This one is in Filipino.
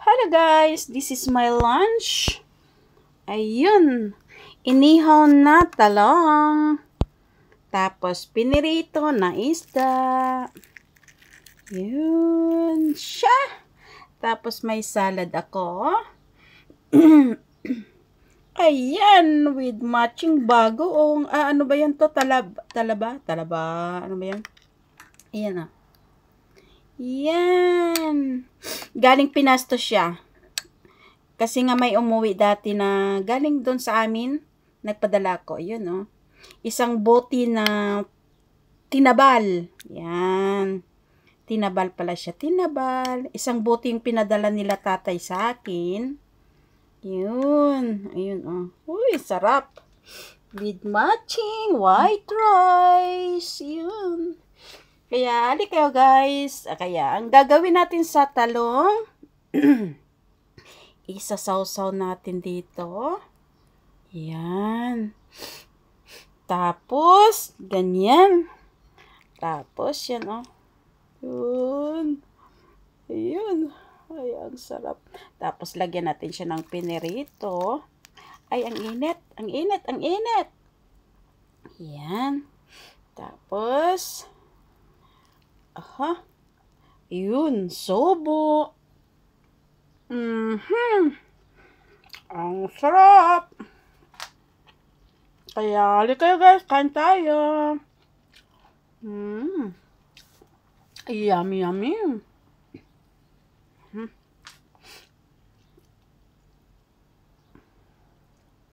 Hello guys, this is my lunch. Ayun, inihaw na talong. Tapos pinirito na isda. Yun siya. Tapos may salad ako. Ayan, with matching bagoong. Ano ba yan to? Talaba? Ano ba yan? Ayan ah. Yan. Galing Pinas to siya. Kasi nga may umuwi dati na galing doon sa amin. Nagpadala ko. Yun, oh. Isang bote na tinabal. Yan. Tinabal pala siya. Tinabal. Isang bote yung pinadala nila tatay sa akin. Yun. Ayun, oh. Uy, sarap. With matching white rice. Yun. Kaya, hali kayo guys. Kaya, ang gagawin natin sa talong, isasawsaw natin dito. Yan. Tapos, ganyan. Tapos, yan o. Yun. Ayun. Ay, ang sarap. Tapos, lagyan natin siya ng pinirito. Ay, ang init. Ang init. Ang init. Yan. Tapos, aha. Yun, sobo. Ang sarap. Kaya, hali kayo guys, kain tayo. Yummy, yummy.